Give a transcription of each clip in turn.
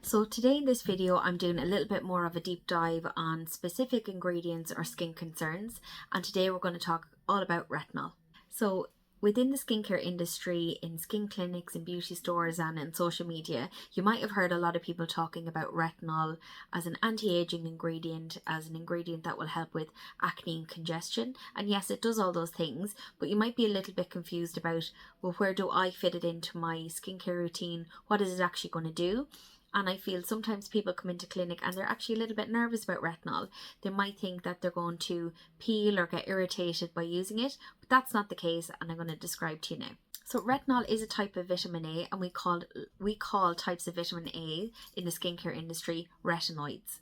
So today in this video I'm doing a little bit more of a deep dive on specific ingredients or skin concerns, and today we're going to talk all about retinol. So within the skincare industry, in skin clinics, in beauty stores and in social media, you might have heard a lot of people talking about retinol as an anti-aging ingredient, as an ingredient that will help with acne and congestion. And yes, it does all those things, but you might be a little bit confused about, well, where do I fit it into my skincare routine? What is it actually going to do? And I feel sometimes people come into clinic and they're actually a little bit nervous about retinol. They might think that they're going to peel or get irritated by using it, but that's not the case, and I'm going to describe to you now. So retinol is a type of vitamin A, and we call types of vitamin A in the skincare industry retinoids.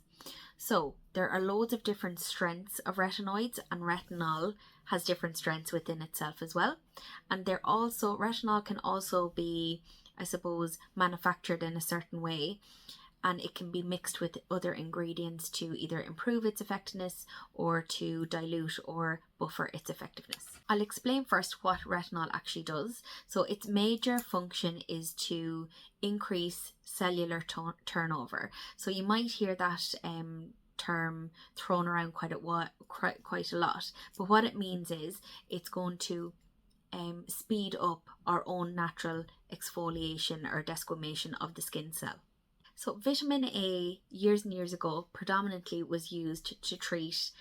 So there are loads of different strengths of retinoids, and retinol has different strengths within itself as well. And retinol can also be, I suppose, manufactured in a certain way, and it can be mixed with other ingredients to either improve its effectiveness or to dilute or buffer its effectiveness. I'll explain first what retinol actually does. So its major function is to increase cellular turnover. So you might hear that term thrown around quite a lot, but what it means is it's going to speed up our own natural exfoliation or desquamation of the skin cell. So vitamin A, years and years ago, predominantly was used to treat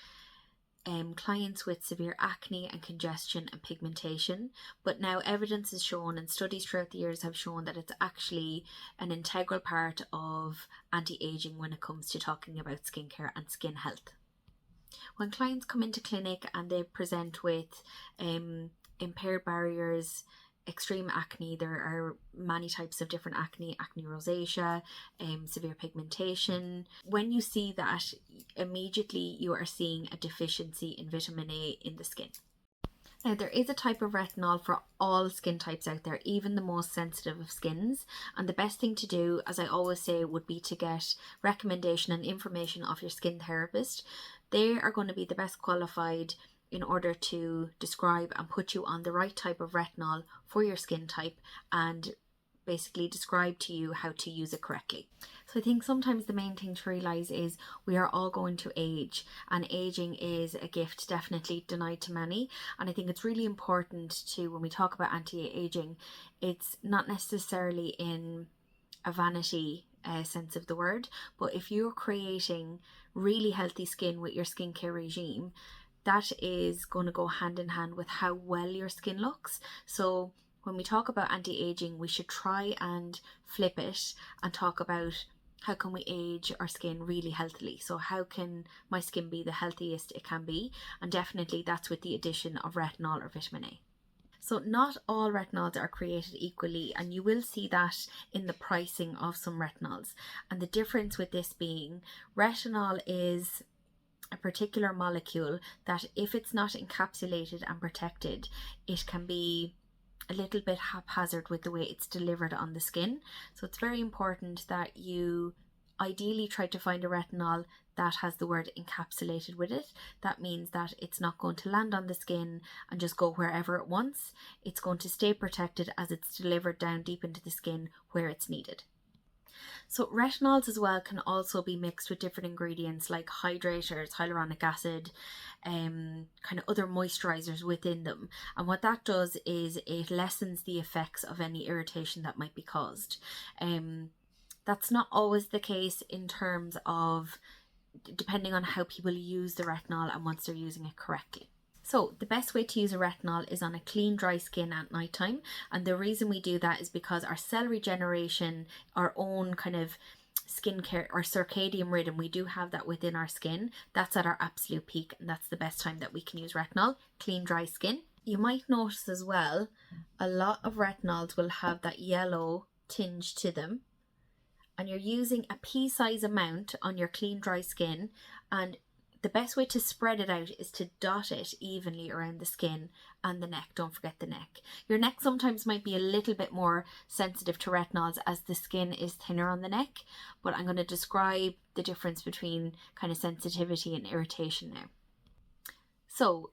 clients with severe acne and congestion and pigmentation, but now evidence has shown and studies throughout the years have shown that it's actually an integral part of anti-aging when it comes to talking about skincare and skin health. When clients come into clinic and they present with impaired barriers, extreme acne, there are many types of different acne rosacea, severe pigmentation. When you see that, immediately you are seeing a deficiency in vitamin A in the skin. Now, there is a type of retinol for all skin types out there, even the most sensitive of skins. And the best thing to do, as I always say, would be to get recommendation and information off your skin therapist. They are going to be the best qualified in order to describe and put you on the right type of retinol for your skin type and basically describe to you how to use it correctly. So I think sometimes the main thing to realise is we are all going to age, and ageing is a gift definitely denied to many. And I think it's really important to, when we talk about anti-aging, it's not necessarily in a vanity sense of the word, but if you're creating really healthy skin with your skincare regime, that is going to go hand in hand with how well your skin looks. So when we talk about anti-aging, we should try and flip it and talk about how can we age our skin really healthily. So how can my skin be the healthiest it can be? And definitely that's with the addition of retinol or vitamin A. So not all retinols are created equally, and you will see that in the pricing of some retinols. And the difference with this being, retinol is a particular molecule that if it's not encapsulated and protected, it can be a little bit haphazard with the way it's delivered on the skin. So it's very important that you ideally try to find a retinol that has the word encapsulated with it. That means that it's not going to land on the skin and just go wherever it wants. It's going to stay protected as it's delivered down deep into the skin where it's needed. So retinols as well can also be mixed with different ingredients like hydrators, hyaluronic acid, kind of other moisturizers within them. And what that does is it lessens the effects of any irritation that might be caused. That's not always the case in terms of depending on how people use the retinol and once they're using it correctly. So the best way to use a retinol is on a clean, dry skin at night time. And the reason we do that is because our cell regeneration, our own kind of skincare, our circadian rhythm, we do have that within our skin. That's at our absolute peak, and that's the best time that we can use retinol, clean, dry skin. You might notice as well, a lot of retinols will have that yellow tinge to them. And you're using a pea-size amount on your clean, dry skin, and the best way to spread it out is to dot it evenly around the skin and the neck. Don't forget the neck. Your neck sometimes might be a little bit more sensitive to retinols as the skin is thinner on the neck, but I'm going to describe the difference between kind of sensitivity and irritation now. So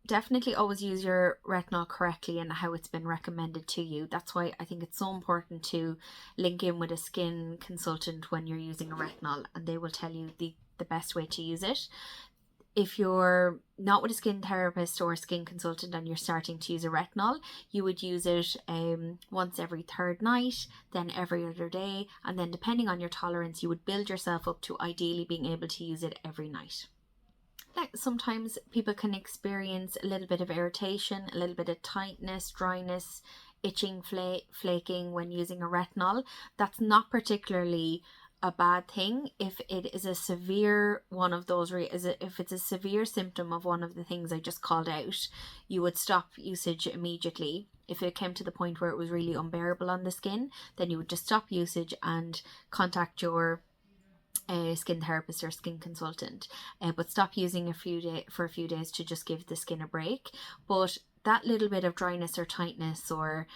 Definitely always use your retinol correctly and how it's been recommended to you. That's why I think it's so important to link in with a skin consultant when you're using a retinol, and they will tell you the best way to use it. If you're not with a skin therapist or a skin consultant and you're starting to use a retinol, you would use it once every third night, then every other day, and then depending on your tolerance, you would build yourself up to ideally being able to use it every night. Like sometimes people can experience a little bit of irritation, a little bit of tightness, dryness, itching, flaking when using a retinol. That's not particularly a bad thing if it is a severe one of those if it's a severe symptom of one of the things I just called out. You would stop usage immediately. If it came to the point where it was really unbearable on the skin, then you would just stop usage and contact your skin therapist or skin consultant, but stop using for a few days to just give the skin a break. But that little bit of dryness or tightness or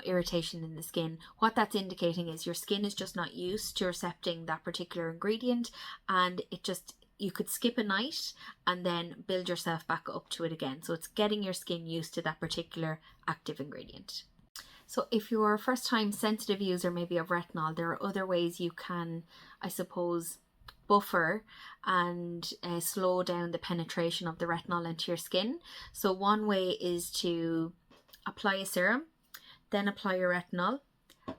irritation in the skin, what that's indicating is your skin is just not used to accepting that particular ingredient, and you could skip a night and then build yourself back up to it again. So it's getting your skin used to that particular active ingredient. So if you're a first time sensitive user maybe of retinol, there are other ways you can, I suppose, buffer and slow down the penetration of the retinol into your skin. So one way is to apply a serum, then apply your retinol,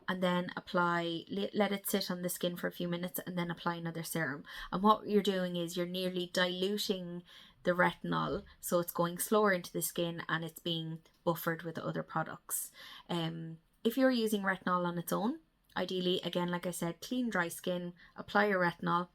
and then let it sit on the skin for a few minutes, and then apply another serum. And what you're doing is you're nearly diluting the retinol, so it's going slower into the skin and it's being buffered with other products. If you're using retinol on its own, ideally, again, like I said, clean dry skin, apply your retinol.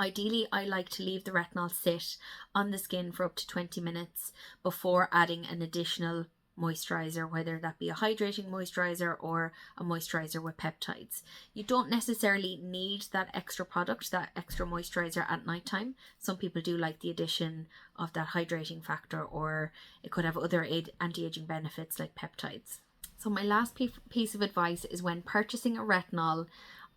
Ideally, I like to leave the retinol sit on the skin for up to 20 minutes before adding an additional moisturizer, whether that be a hydrating moisturizer or a moisturizer with peptides. You don't necessarily need that extra product, that extra moisturizer at nighttime. Some people do like the addition of that hydrating factor, or it could have other anti-aging benefits like peptides. So my last piece of advice is, when purchasing a retinol,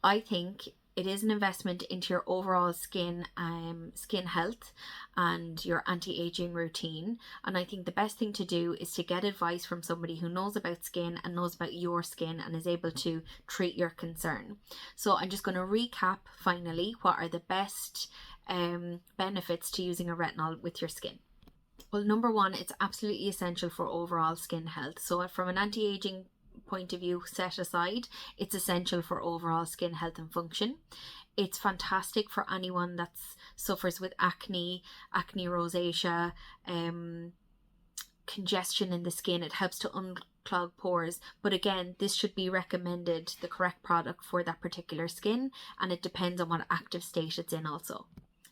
I think it is an investment into your overall skin health and your anti-aging routine. And I think the best thing to do is to get advice from somebody who knows about skin and knows about your skin and is able to treat your concern. So I'm just going to recap finally what are the best benefits to using a retinol with your skin. Well, number one, it's absolutely essential for overall skin health. So from an anti-aging point of view set aside, it's essential for overall skin health and function. It's fantastic for anyone that suffers with acne rosacea, congestion in the skin. It helps to unclog pores, but again, this should be recommended the correct product for that particular skin, and it depends on what active state it's in also.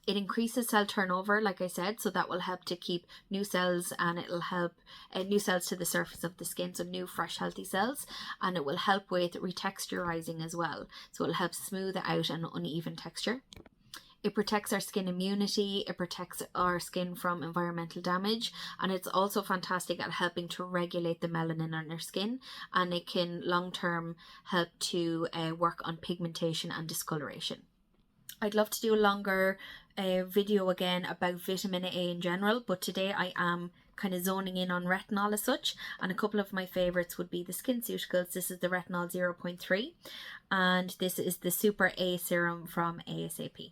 It increases cell turnover, like I said, so that will help to keep new cells, and it'll help new cells to the surface of the skin, so new, fresh, healthy cells, and it will help with retexturizing as well. So it'll help smooth out an uneven texture. It protects our skin immunity, it protects our skin from environmental damage, and it's also fantastic at helping to regulate the melanin on our skin, and it can long-term help to work on pigmentation and discoloration. I'd love to do a longer video again about vitamin A in general, but today I am kind of zoning in on retinol as such, and a couple of my favorites would be the SkinCeuticals. This is the Retinol 0.3, and this is the Super A Serum from ASAP.